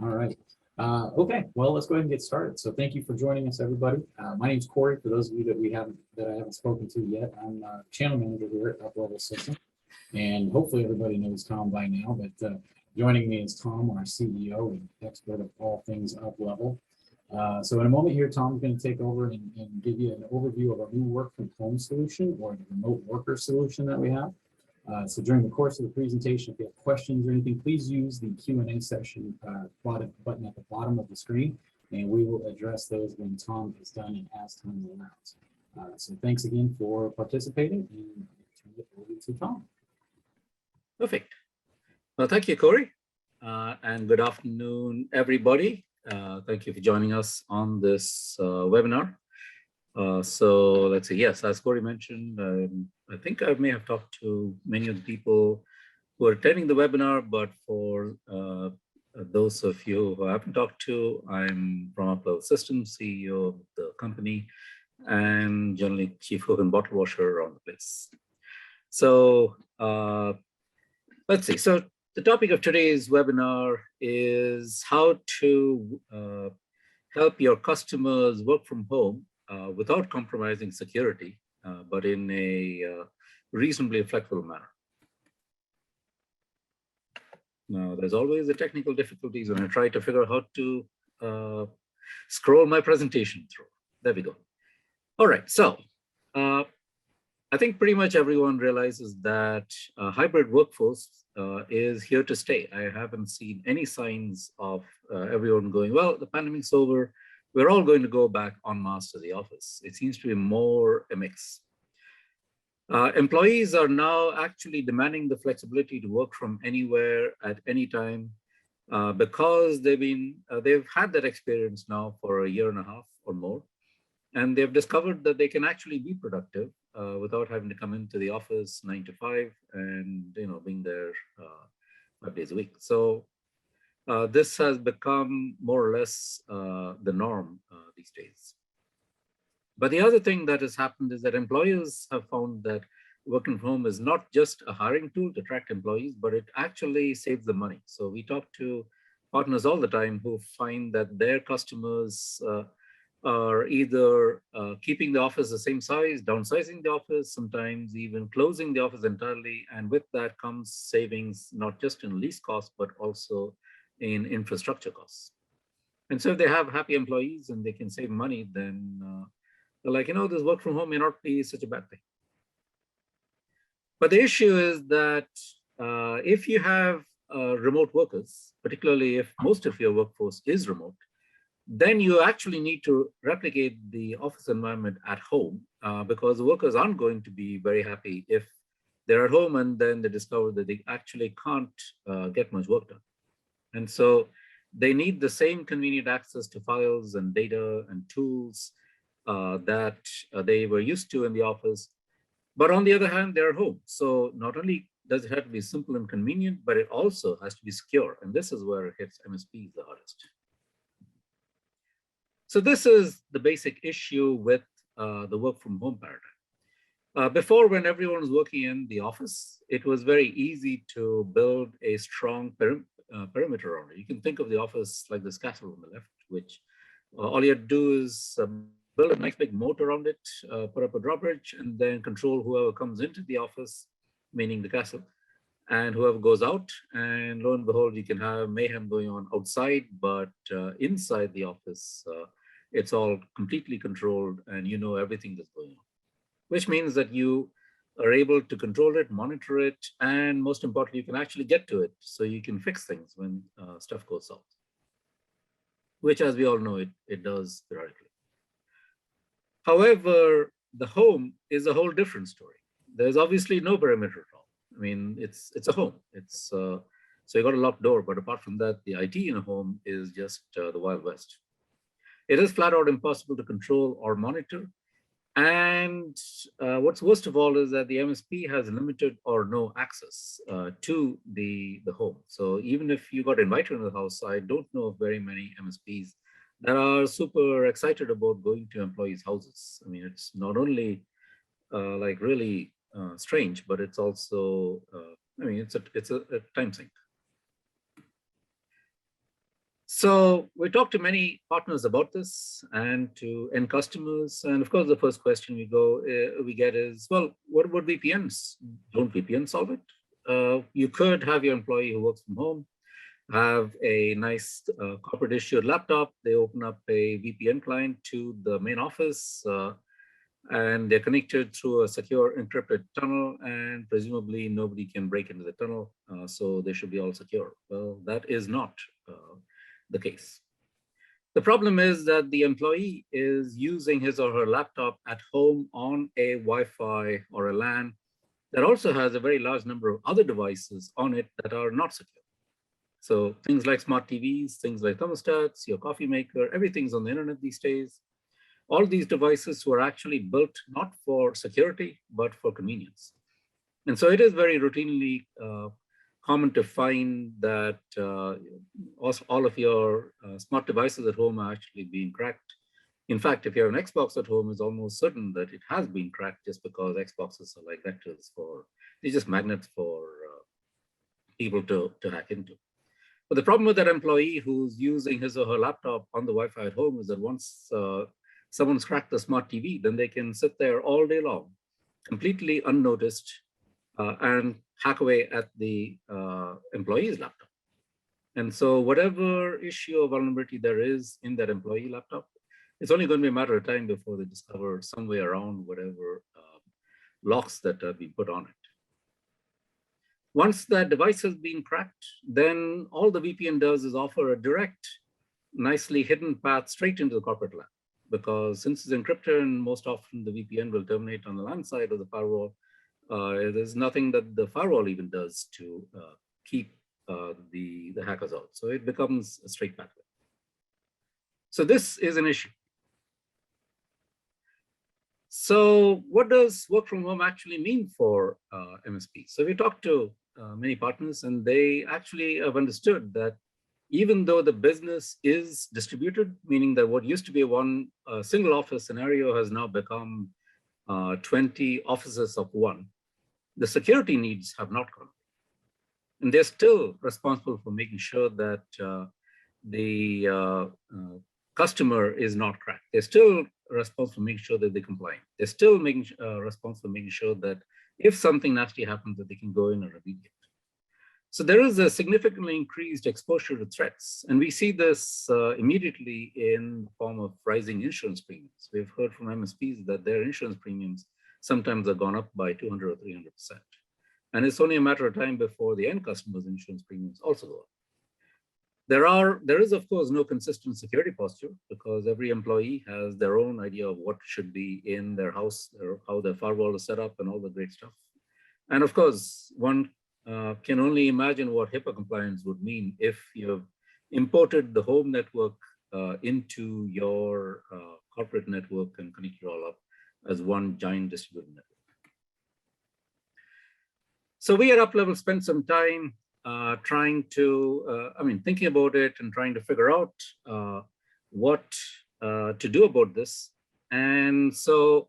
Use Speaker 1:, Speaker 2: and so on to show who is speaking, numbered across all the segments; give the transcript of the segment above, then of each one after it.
Speaker 1: All right. Okay, well, let's go ahead and get started. So thank you for joining us, everybody. My name is Cory. For those of you that I haven't spoken to yet, I'm channel manager here at Uplevel Systems, and hopefully everybody knows Tom by now. But joining me is Tom, our CEO and expert of all things Uplevel. So in a moment here, Tom's going to take over and give you an overview of our new work from home solution, or the remote worker solution that we have. So during the course of the presentation, if you have questions or anything, please use the Q&A session button at the bottom of the screen, and we will address those when Tom is done and as time allows. So thanks again for participating, and turn it over to Tom.
Speaker 2: Perfect. Well, thank you, Cory, and good afternoon, everybody. Thank you for joining us on this webinar. So let's see. Yes, as Cory mentioned, I think I may have talked to many of the people who are attending the webinar, but for those of you who I haven't talked to, I'm from Uplevel Systems, CEO of the company, and generally chief cook and bottle washer around the place. So let's see. So the topic of today's webinar is how to help your customers work from home without compromising security, but in a reasonably flexible manner. Now, there's always the technical difficulties when I try to figure out how to scroll my presentation through. There we go. All right, so I think pretty much everyone realizes that hybrid workforce is here to stay. I haven't seen any signs of everyone going, well, the pandemic's over, we're all going to go back en masse to the office. It seems to be more a mix. Employees are now actually demanding the flexibility to work from anywhere at any time because they've had that experience now for a year and a half or more, and they've discovered that they can actually be productive without having to come into the office 9 to 5 and being there 5 days a week. So this has become more or less the norm these days. But the other thing that has happened is that employers have found that working from home is not just a hiring tool to attract employees, but it actually saves them money. So we talk to partners all the time who find that their customers are either keeping the office the same size, downsizing the office, sometimes even closing the office entirely. And with that comes savings, not just in lease costs, but also in infrastructure costs. And so if they have happy employees and they can save money, then they're like, this work from home may not be such a bad thing. But the issue is that if you have remote workers, particularly if most of your workforce is remote, then you actually need to replicate the office environment at home because the workers aren't going to be very happy if they're at home and then they discover that they actually can't get much work done. And so they need the same convenient access to files and data and tools that they were used to in the office. But on the other hand, they're home. So not only does it have to be simple and convenient, but it also has to be secure. And this is where it hits MSPs the hardest. So this is the basic issue with the work from home paradigm. Before, when everyone was working in the office, it was very easy to build a strong perimeter around it. You can think of the office like this castle on the left, which all you have to do is build a nice big moat around it, put up a drawbridge, and then control whoever comes into the office, meaning the castle, and whoever goes out. And lo and behold, you can have mayhem going on outside, but inside the office, it's all completely controlled and everything that's going on, which means that you are able to control it, monitor it, and most importantly, you can actually get to it so you can fix things when stuff goes south, which, as we all know, it does theoretically. However, the home is a whole different story. There's obviously no perimeter at all. I mean, it's a home. So you got a locked door, but apart from that, the IT in a home is just the Wild West. It is flat out impossible to control or monitor. And what's worst of all is that the MSP has limited or no access to the home. So even if you got invited to the house, I don't know of very many MSPs that are super excited about going to employees' houses. I mean, it's not only like really strange, but it's also, it's a time sink. So we talked to many partners about this and to end customers. And of course, the first question we get is, well, what about VPNs? Don't VPN solve it? You could have your employee who works from home have a nice corporate issued laptop. They open up a VPN client to the main office and they're connected through a secure encrypted tunnel, and presumably nobody can break into the tunnel. So they should be all secure. Well, that is not the case. The problem is that the employee is using his or her laptop at home on a Wi-Fi or a LAN that also has a very large number of other devices on it that are not secure. So things like smart TVs, things like thermostats, your coffee maker, everything's on the internet these days. All these devices were actually built not for security, but for convenience. And so it is very routinely common to find that all of your smart devices at home are actually being cracked. In fact, if you have an Xbox at home, it's almost certain that it has been cracked just because Xboxes are like vectors they're just magnets for people to hack into. But the problem with that employee who's using his or her laptop on the Wi-Fi at home is that once someone's cracked the smart TV, then they can sit there all day long, completely unnoticed, and hack away at the employee's laptop. And so whatever issue or vulnerability there is in that employee laptop, it's only going to be a matter of time before they discover some way around whatever locks that have been put on it. Once that device has been cracked, then all the VPN does is offer a direct, nicely hidden path straight into the corporate LAN. Because since it's encrypted, and most often the VPN will terminate on the LAN side of the firewall, there's nothing that the firewall even does to keep the hackers out. So it becomes a straight pathway. So this is an issue. So what does work from home actually mean for MSPs? So we talked to many partners, and they actually have understood that even though the business is distributed, meaning that what used to be one single office scenario has now become 20 offices of one, the security needs have not gone. And they're still responsible for making sure that the customer is not cracked. They're still responsible for making sure that they're compliant. They're still responsible for making sure that if something nasty happens, that they can go in and remediate. So there is a significantly increased exposure to threats. And we see this immediately in the form of rising insurance premiums. We've heard from MSPs that their insurance premiums sometimes have gone up by 200 or 300%. And it's only a matter of time before the end customer's insurance premiums also go up. There is, of course, no consistent security posture because every employee has their own idea of what should be in their house, or how their firewall is set up and all the great stuff. And of course, one can only imagine what HIPAA compliance would mean if you've imported the home network into your corporate network and connected it all up as one giant distributed network. So we at Uplevel spent some time thinking about it and trying to figure out what to do about this. And so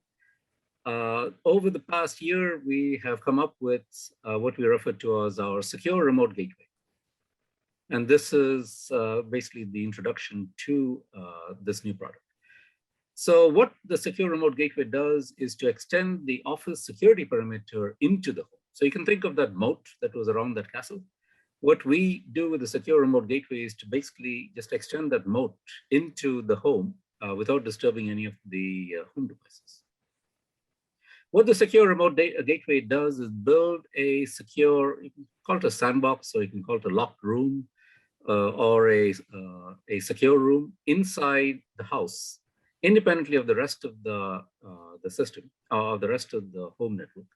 Speaker 2: over the past year, we have come up with what we refer to as our secure remote gateway. And this is basically the introduction to this new product. So what the secure remote gateway does is to extend the office security perimeter into the home. So you can think of that moat that was around that castle. What we do with the secure remote gateway is to basically just extend that moat into the home without disturbing any of the home devices. What the secure remote gateway does is build a secure, you can call it a sandbox, or you can call it a locked room, or a secure room inside the house, independently of the rest of the system, or the rest of the home network.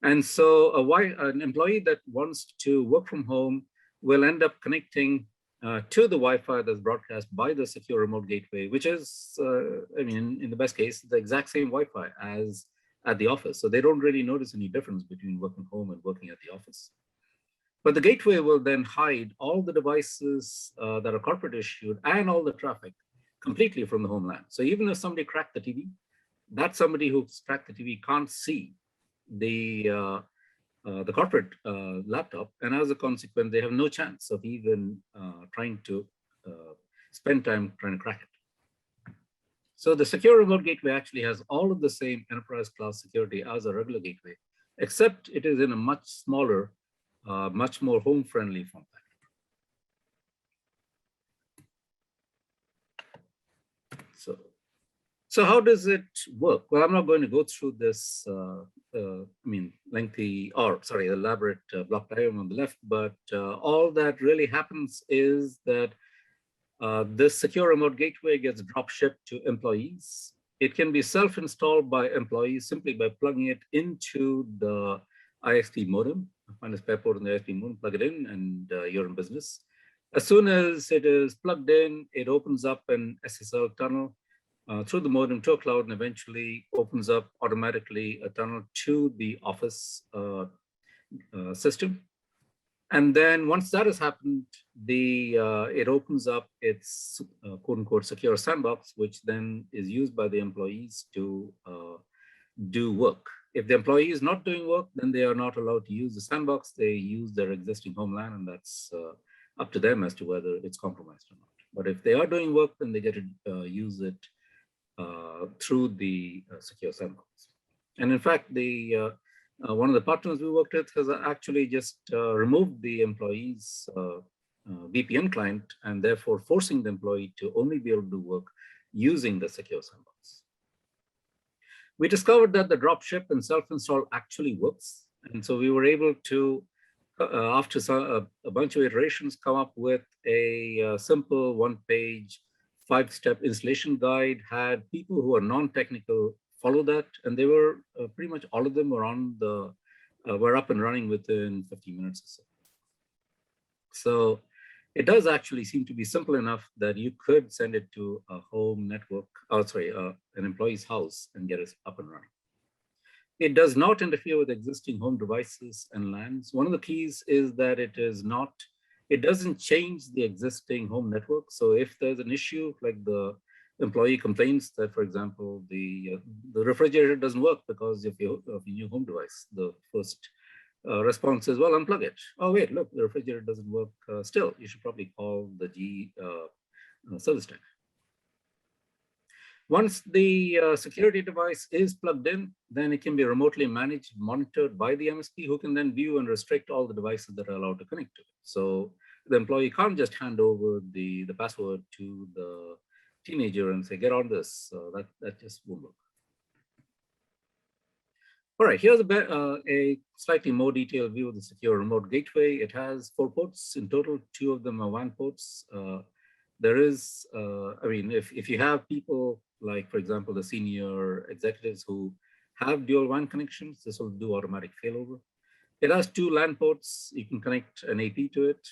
Speaker 2: And so an employee that wants to work from home will end up connecting to the Wi-Fi that's broadcast by the secure remote gateway, which is, in the best case, the exact same Wi-Fi as at the office. So they don't really notice any difference between working home and working at the office. But the gateway will then hide all the devices that are corporate issued and all the traffic completely from the homeland. So even if somebody cracked the TV, that somebody who's cracked the TV can't see the corporate laptop, and as a consequence, they have no chance of even trying to spend time trying to crack it. So the secure remote gateway actually has all of the same enterprise class security as a regular gateway, except it is in a much smaller, much more home-friendly form factor. So how does it work? Well, I'm not going to go through this, lengthy, or sorry, elaborate block diagram on the left, but all that really happens is that this secure remote gateway gets drop shipped to employees. It can be self-installed by employees simply by plugging it into the ISP modem. Find a spare port in the ISP modem, plug it in, and you're in business. As soon as it is plugged in, it opens up an SSL tunnel through the modem to a cloud, and eventually opens up automatically a tunnel to the office system. And then once that has happened, it opens up its quote unquote secure sandbox, which then is used by the employees to do work. If the employee is not doing work, then they are not allowed to use the sandbox. They use their existing homeland, and that's up to them as to whether it's compromised or not. But if they are doing work, then they get to use it through the secure sandbox. And in fact, one of the partners we worked with has actually just removed the employee's VPN client, and therefore forcing the employee to only be able to do work using the secure sandbox. We discovered that the drop ship and self-install actually works. And so we were able to, after a bunch of iterations, come up with a simple one-page, 5-step installation guide, had people who are non-technical follow that, and they were pretty much all of them were on the were up and running within 15 minutes or so. So it does actually seem to be simple enough that you could send it to a home network, an employee's house, and get it up and running. It does not interfere with existing home devices and LANs. One of the keys is that it doesn't change the existing home network. So if there's an issue, like the employee complains that, for example, the refrigerator doesn't work because of your new home device, the first response is, well, unplug it. Oh, wait, look, the refrigerator doesn't work still. You should probably call the G service tech. Once the security device is plugged in, then it can be remotely managed, monitored by the MSP, who can then view and restrict all the devices that are allowed to connect to it. So the employee can't just hand over the password to the teenager and say, get on this. That just won't work. All right, here's a slightly more detailed view of the secure remote gateway. It has 4 ports in total. 2 of them are WAN ports. There is, if you have people like, for example, the senior executives who have dual WAN connections, this will do automatic failover. It has 2 LAN ports. You can connect an AP to it.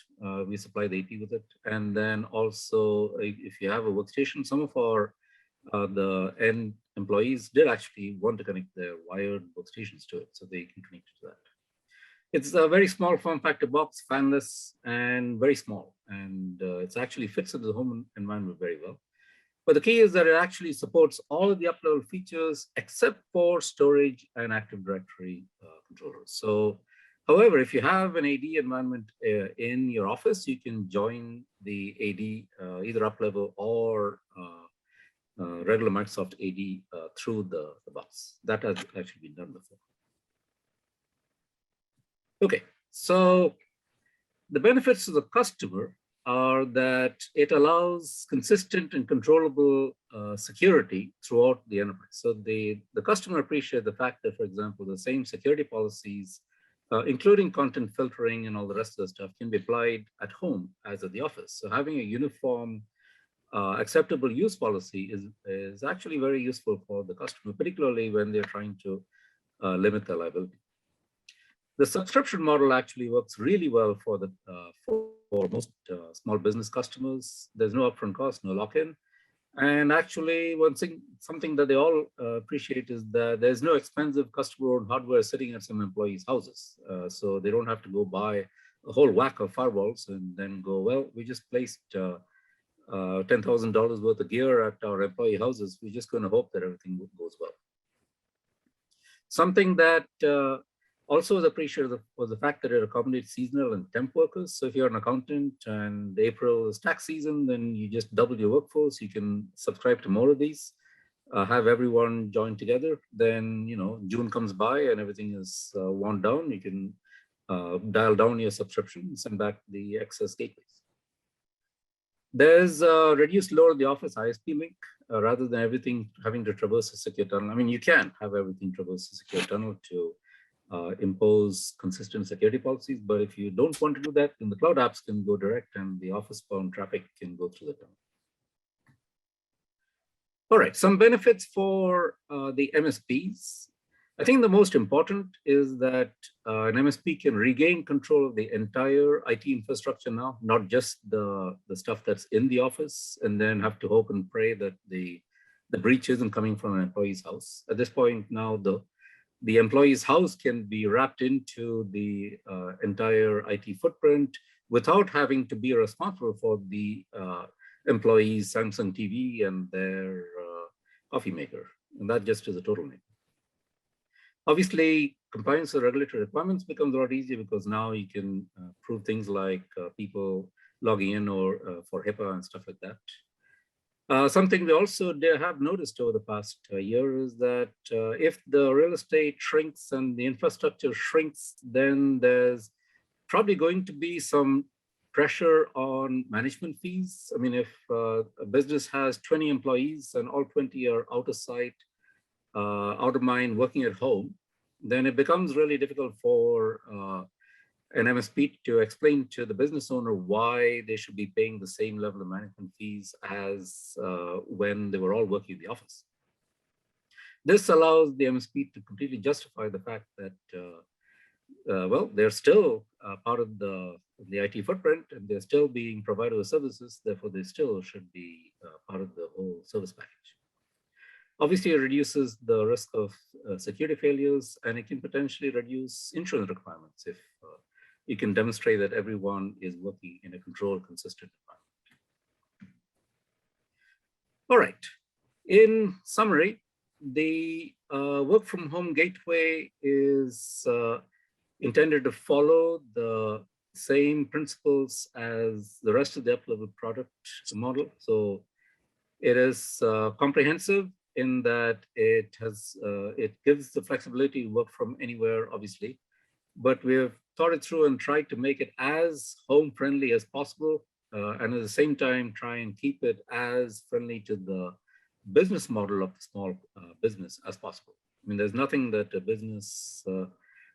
Speaker 2: We supply the AP with it. And then also, if you have a workstation, some of our the end employees did actually want to connect their wired workstations to it, so they can connect to that. It's a very small form factor box, fanless, and very small. And it actually fits into the home environment very well. But the key is that it actually supports all of the Uplevel features except for storage and Active Directory controllers. So, however, if you have an AD environment in your office, you can join the AD, either Uplevel or regular Microsoft AD through the box. That has actually been done before. Okay, so the benefits to the customer are that it allows consistent and controllable security throughout the enterprise. So the customer appreciates the fact that, for example, the same security policies, including content filtering and all the rest of the stuff, can be applied at home as at the office. So having a uniform acceptable use policy is actually very useful for the customer, particularly when they're trying to limit their liability. The subscription model actually works really well for most small business customers. There's no upfront cost, no lock-in. And actually, something that they all appreciate is that there's no expensive customer-owned hardware sitting at some employees' houses. So they don't have to go buy a whole whack of firewalls and then go, well, we just placed $10,000 worth of gear at our employee houses. We're just going to hope that everything goes well. Something that Also was appreciated was the fact that it accommodates seasonal and temp workers. So if you're an accountant and April is tax season, then you just double your workforce. You can subscribe to more of these, have everyone join together. Then, June comes by and everything is wound down. You can dial down your subscription and send back the excess gateways. There's a reduced load of the office ISP link rather than everything having to traverse a secure tunnel. I mean, you can have everything traverse a secure tunnel to impose consistent security policies. But if you don't want to do that, then the cloud apps can go direct and the office-bound traffic can go through the tunnel. All right, some benefits for the MSPs. I think the most important is that an MSP can regain control of the entire IT infrastructure now, not just the stuff that's in the office, and then have to hope and pray that the breach isn't coming from an employee's house. At this point now, the employee's house can be wrapped into the entire IT footprint without having to be responsible for the employee's Samsung TV and their coffee maker. And that just is a total name. Obviously, compliance with regulatory requirements becomes a lot easier because now you can prove things like people logging in or for HIPAA and stuff like that. Something we also have noticed over the past year is that if the real estate shrinks and the infrastructure shrinks, then there's probably going to be some pressure on management fees. I mean, if a business has 20 employees and all 20 are out of sight, out of mind, working at home, then it becomes really difficult for an MSP to explain to the business owner why they should be paying the same level of management fees as when they were all working in the office. This allows the MSP to completely justify the fact that, well, they're still part of the IT footprint and they're still being provided with services, therefore they still should be part of the whole service package. Obviously, it reduces the risk of security failures, and it can potentially reduce insurance requirements if you can demonstrate that everyone is working in a controlled, consistent environment. All right. In summary, the work from home gateway is intended to follow the same principles as the rest of the Uplevel product model. So it is comprehensive in that it gives the flexibility to work from anywhere, obviously, but we have thought it through and tried to make it as home friendly as possible, and at the same time try and keep it as friendly to the business model of the small business as possible. I mean, there's nothing that a business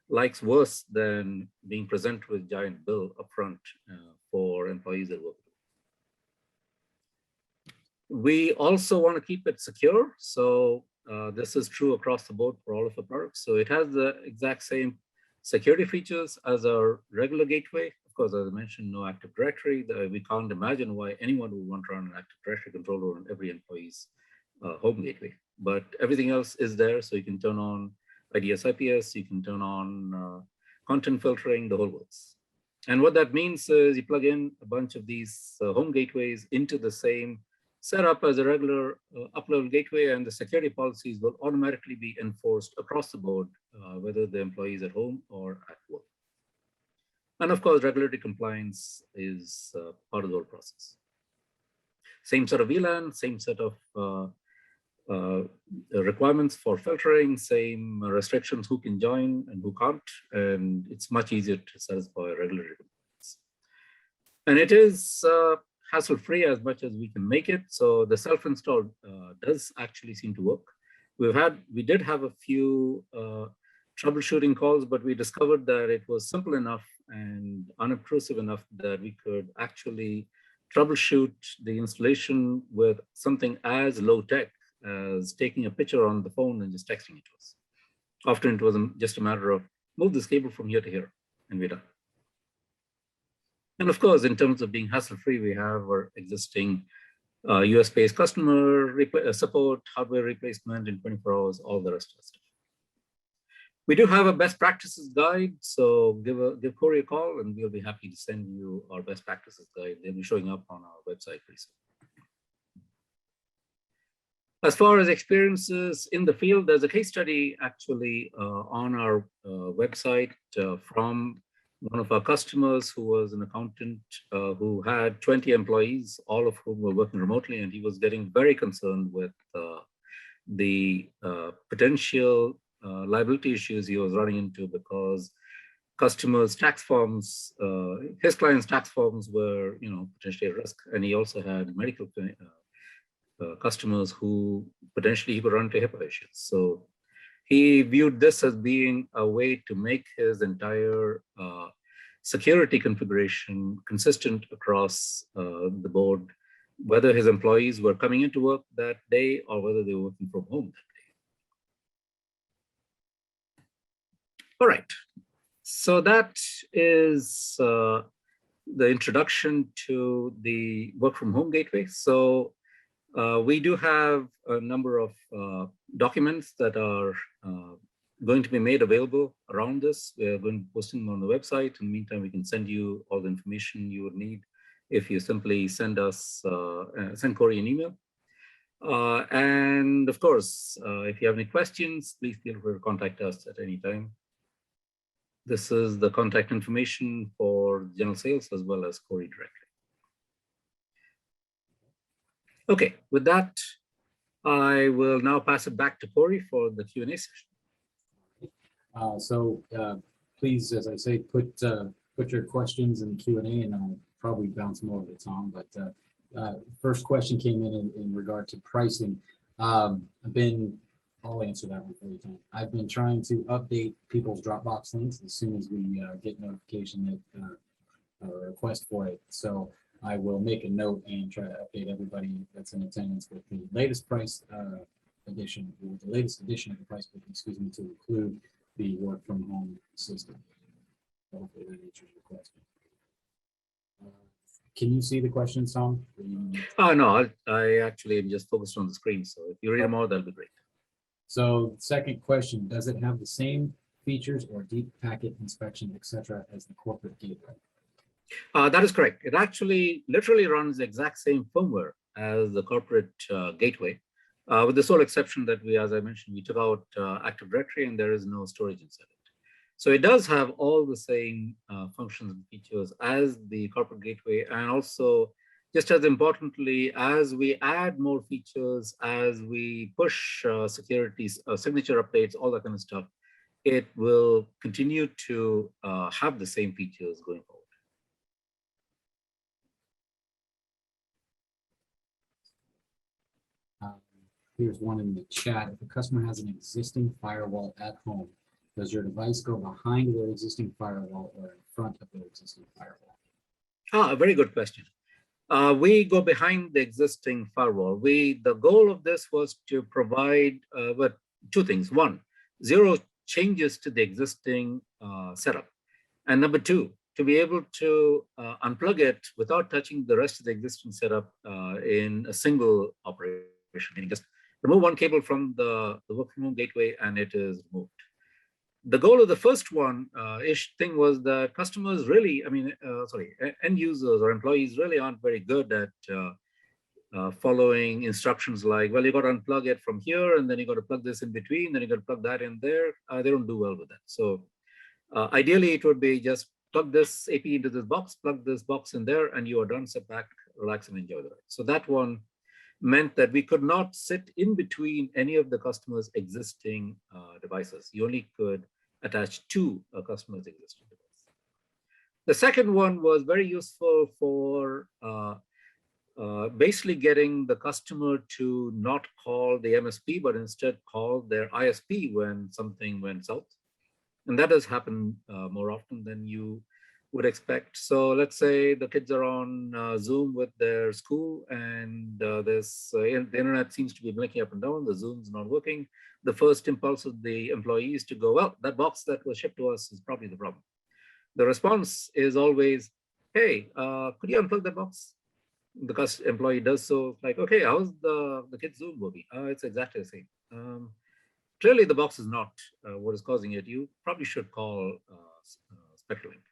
Speaker 2: likes worse than being presented with giant bill upfront for employees that work. We also want to keep it secure. So this is true across the board for all of the products. So it has the exact same security features as our regular gateway. Of course, as I mentioned, no Active Directory. We can't imagine why anyone would want to run an Active Directory controller on every employee's home gateway. But everything else is there. So you can turn on IDS, IPS, you can turn on content filtering, the whole works. And what that means is you plug in a bunch of these home gateways into the same setup as a regular Uplevel gateway, and the security policies will automatically be enforced across the board, whether the employee is at home or at work. And of course, regulatory compliance is part of the whole process. Same set of VLAN, same set of requirements for filtering, same restrictions who can join and who can't, and it's much easier to satisfy regulatory compliance. And it is hassle-free as much as we can make it. So the self-install does actually seem to work. We did have a few troubleshooting calls, but we discovered that it was simple enough and unobtrusive enough that we could actually troubleshoot the installation with something as low-tech as taking a picture on the phone and just texting it to us. Often it was just a matter of move this cable from here to here, and we're done. And of course, in terms of being hassle-free, we have our existing US-based customer support, hardware replacement in 24 hours, all the rest of the stuff. We do have a best practices guide, so give Cory a call and we'll be happy to send you our best practices guide. They'll be showing up on our website pretty soon. As far as experiences in the field, there's a case study actually on our website from one of our customers who was an accountant who had 20 employees, all of whom were working remotely, and he was getting very concerned with the potential liability issues he was running into because customers' tax forms, his clients' tax forms were, potentially at risk, and he also had medical customers who potentially he could run into HIPAA issues. So he viewed this as being a way to make his entire security configuration consistent across the board, whether his employees were coming into work that day or whether they were working from home that day. All right, so that is the introduction to the work from home gateway. So we do have a number of documents that are going to be made available around this. We are going to post them on the website. In the meantime, we can send you all the information you would need if you simply send Cory an email. And of course, if you have any questions, please feel free to contact us at any time. This is the contact information for general sales as well as Cory directly. Okay, with that, I will now pass it back to Cory for the Q&A session.
Speaker 1: Please, as I say, put your questions in the Q&A, and I'll probably bounce more over to Tom. But first question came in regard to pricing. I'll answer that one for you, Tom. I've been trying to update people's Dropbox links as soon as we get notification that a request for it. So I will make a note and try to update everybody that's in attendance with the latest price edition, or the latest edition of the price book, excuse me, to include the work from home system. Hopefully that answers your question. Can you see the questions, Tom?
Speaker 2: No, I actually am just focused on the screen. So if you read them all, that'll be great.
Speaker 1: So second question, does it have the same features or deep packet inspection, etc., as the corporate gateway?
Speaker 2: That is correct. It actually literally runs the exact same firmware as the corporate gateway, with the sole exception that we, as I mentioned, we took out Active Directory and there is no storage inside it. So it does have all the same functions and features as the corporate gateway, and also, just as importantly, as we add more features, as we push security, signature updates, all that kind of stuff, it will continue to have the same features going forward.
Speaker 1: Here's one in the chat. If a customer has an existing firewall at home, does your device go behind their existing firewall or in front of their existing firewall?
Speaker 2: A very good question. We go behind the existing firewall. The goal of this was to provide two things. One, zero changes to the existing setup. And number two, to be able to unplug it without touching the rest of the existing setup in a single operation, meaning just remove one cable from the work from home gateway and it is removed. The goal of the first one thing was that customers really, end users or employees really aren't very good at following instructions like, well, you got to unplug it from here, and then you got to plug this in between, then you got to plug that in there. They don't do well with that. So ideally, it would be just plug this AP into this box, plug this box in there, and you are done. Sit back, relax, and enjoy the ride. So that one meant that we could not sit in between any of the customer's existing devices. You only could attach to a customer's existing device. The second one was very useful for basically getting the customer to not call the MSP, but instead call their ISP when something went south. And that does happen more often than you would expect. So let's say the kids are on Zoom with their school, and the internet seems to be blinking up and down. The Zoom's not working. The first impulse of the employee is to go, well, that box that was shipped to us is probably the problem. The response is always, hey, could you unplug that box? The employee does so, like, okay, how's the kid's Zoom working? It's exactly the same. Clearly, the box is not what is causing it. You probably should call SpectraLink.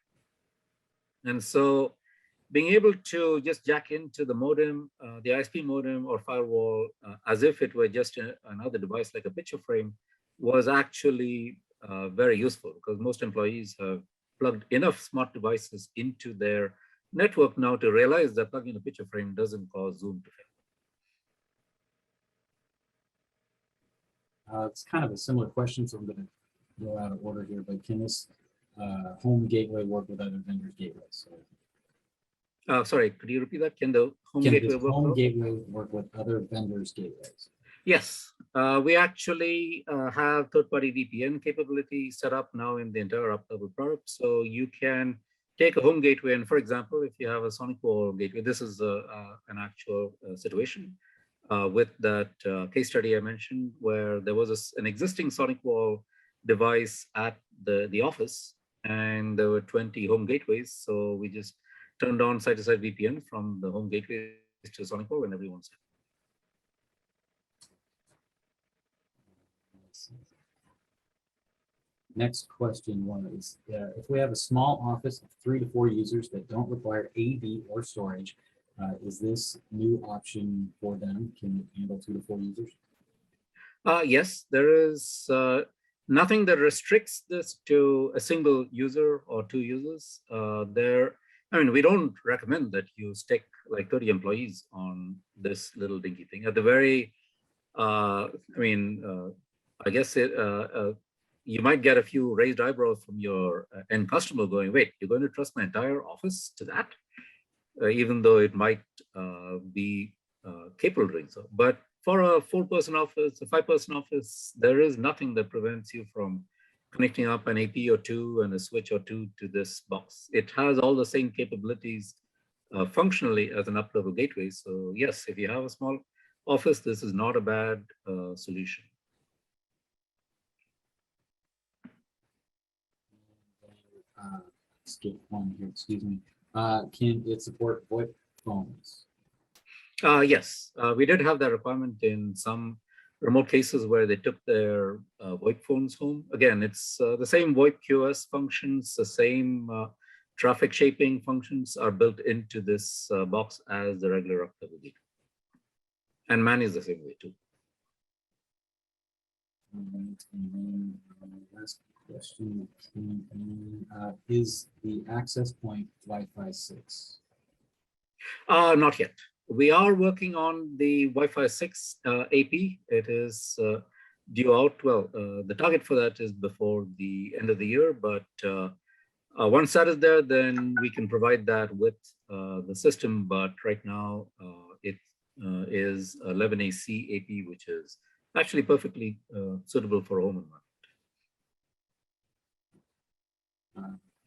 Speaker 2: And so being able to just jack into the modem, the ISP modem or firewall, as if it were just another device like a picture frame, was actually very useful, because most employees have plugged enough smart devices into their network now to realize that plugging a picture frame doesn't cause Zoom to fail.
Speaker 1: It's kind of a similar question, so I'm going to go out of order here, but can this home gateway work with other vendors' gateways? So,
Speaker 2: sorry, could you repeat that? Can the home
Speaker 1: can
Speaker 2: gateway
Speaker 1: this
Speaker 2: work?
Speaker 1: home gateway work with other vendors' gateways?
Speaker 2: Yes, we actually have third-party VPN capability set up now in the entire Uplevel product. So you can take a home gateway, and for example, if you have a SonicWall gateway, this is an actual situation with that case study I mentioned, where there was an existing SonicWall device at the office, and there were 20 home gateways. So we just turned on side-to-side VPN from the home gateway to SonicWall, and everyone's happy.
Speaker 1: Next question was, if we have a small office of 3 to 4 users that don't require AV or storage, is this new option for them? Can it handle 2 to 4 users?
Speaker 2: Yes, there is nothing that restricts this to a single user or 2 users. I mean, we don't recommend that you stick like 30 employees on this little dinky thing. At the very, I guess you might get a few raised eyebrows from your end customer going, wait, you're going to trust my entire office to that? Even though it might be capable of doing so. But for a 4-person office, a 5-person office, there is nothing that prevents you from connecting up an AP or 2 and a switch or 2 to this box. It has all the same capabilities functionally as an Uplevel gateway. So yes, if you have a small office, this is not a bad solution.
Speaker 1: Skip one here, excuse me. Can it support VoIP phones?
Speaker 2: Yes, we did have that requirement in some remote cases where they took their VoIP phones home. Again, it's the same VoIP QoS functions, the same traffic shaping functions are built into this box as the regular Uplevel gateway. And man is the same way too.
Speaker 1: And then last question came in, is the access point Wi-Fi 6?
Speaker 2: Not yet. We are working on the Wi-Fi 6 AP. It is due out. Well, the target for that is before the end of the year, but once that is there, then we can provide that with the system. But right now, it is 11AC AP, which is actually perfectly suitable for a home environment.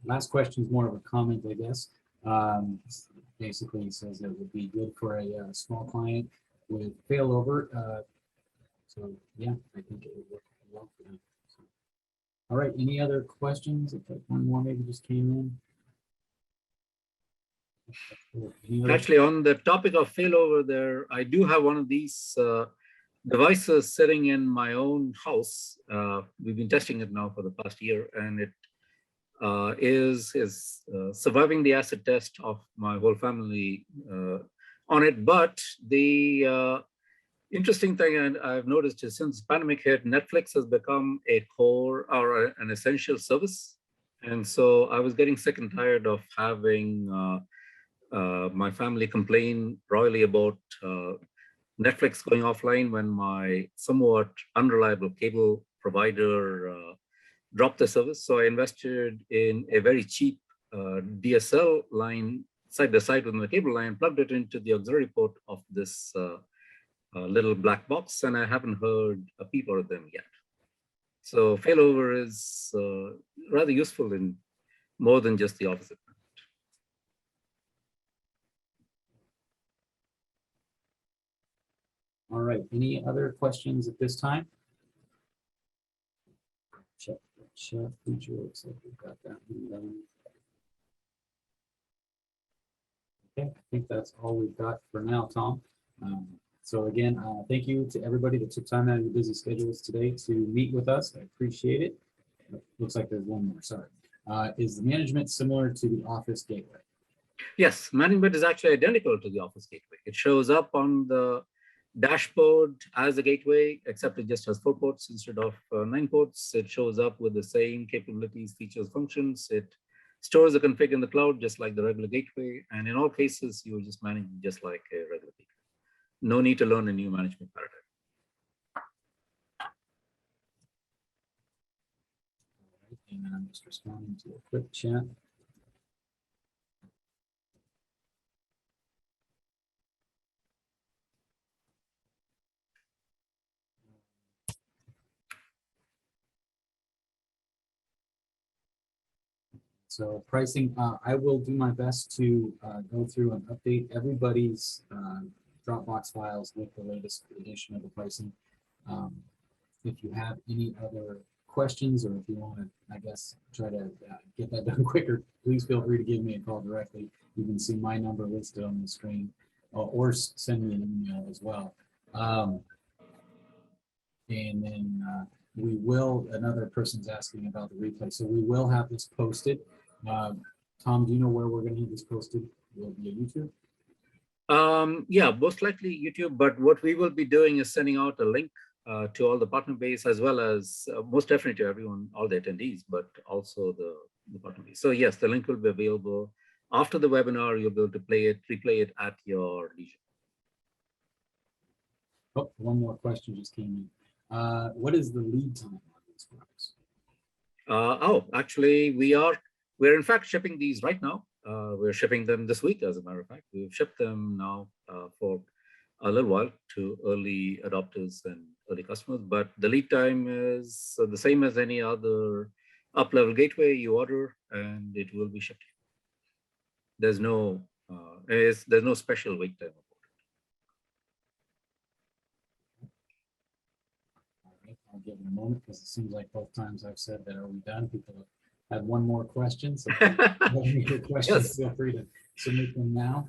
Speaker 1: Last question is more of a comment, I guess. Basically, it says that it would be good for a small client with failover. So yeah, I think it would work well for them. So, all right, any other questions? If one more maybe just came in.
Speaker 2: Actually, on the topic of failover there, I do have one of these devices sitting in my own house. We've been testing it now for the past year, and it is surviving the acid test of my whole family on it. But the interesting thing I've noticed is since the pandemic hit, Netflix has become a core or an essential service. And so I was getting sick and tired of having my family complain royally about Netflix going offline when my somewhat unreliable cable provider dropped the service. So I invested in a very cheap DSL line side by side with my cable line, plugged it into the auxiliary port of this little black box, and I haven't heard a peep out of them yet. So failover is rather useful in more than just the office equipment.
Speaker 1: All right, any other questions at this time? Check the chat feature. Looks like we've got that one done. Okay, I think that's all we've got for now, Tom. So again, thank you to everybody that took time out of your busy schedules today to meet with us. I appreciate it. Looks like there's one more, sorry. Is the management similar to the Office Gateway?
Speaker 2: Yes, manning bit is actually identical to the Office gateway. It shows up on the dashboard as a gateway, except it just has 4 ports instead of 9 ports. It shows up with the same capabilities, features, functions. It stores the config in the cloud, just like the regular gateway. And in all cases, you're just managing just like a regular gateway. No need to learn a new management paradigm.
Speaker 1: And then I'm just responding to a quick chat. So pricing, I will do my best to go through and update everybody's Dropbox files with the latest edition of the pricing. If you have any other questions, or if you want to, I guess, try to get that done quicker, please feel free to give me a call directly. You can see my number listed on the screen, or send me an email as well. And then we will, another person's asking about the replay. So we will have this posted. Tom, do you know where we're going to have this posted? Will it be a YouTube?
Speaker 2: Yeah, most likely YouTube, but what we will be doing is sending out a link to all the partner base, as well as most definitely to everyone, all the attendees, but also the partner base. So yes, the link will be available after the webinar. You'll be able to replay it at your leisure.
Speaker 1: Oh, one more question just came in. What is the lead time on these products?
Speaker 2: Actually, we're in fact shipping these right now. We're shipping them this week, as a matter of fact. We've shipped them now for a little while to early adopters and early customers, but the lead time is the same as any other up-level gateway. You order and it will be shipped. There's no special wait time.
Speaker 1: I'll give it a moment, because it seems like both times I've said that, are we done? People have had one more question. So if you have any other questions,
Speaker 2: Yes.
Speaker 1: feel free to submit them now.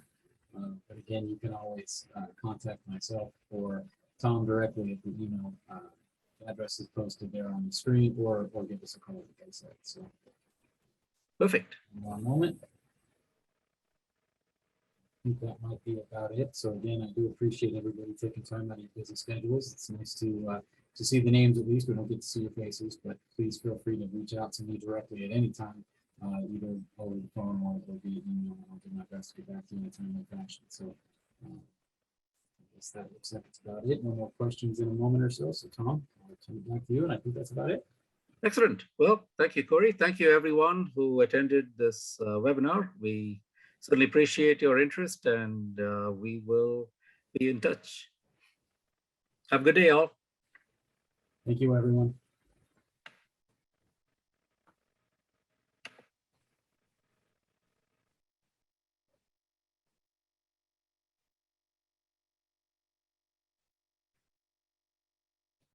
Speaker 1: But again, you can always contact myself or Tom directly at the email address is posted there on the screen, or give us a call, like I said. So
Speaker 2: Perfect.
Speaker 1: one moment. I think that might be about it. So again, I do appreciate everybody taking time out of your busy schedules. It's nice to see the names at least. We don't get to see your faces, but please feel free to reach out to me directly at any time, either over the phone or via email. I'll do my best to get back to you in a timely fashion. So I guess that looks like it's about it. No more questions in a moment or so. So Tom, I'll turn it back to you, and I think that's about it.
Speaker 2: Excellent. Well, thank you, Cory. Thank you, everyone who attended this webinar. We certainly appreciate your interest, and we will be in touch. Have a good day, all.
Speaker 1: Thank you, everyone.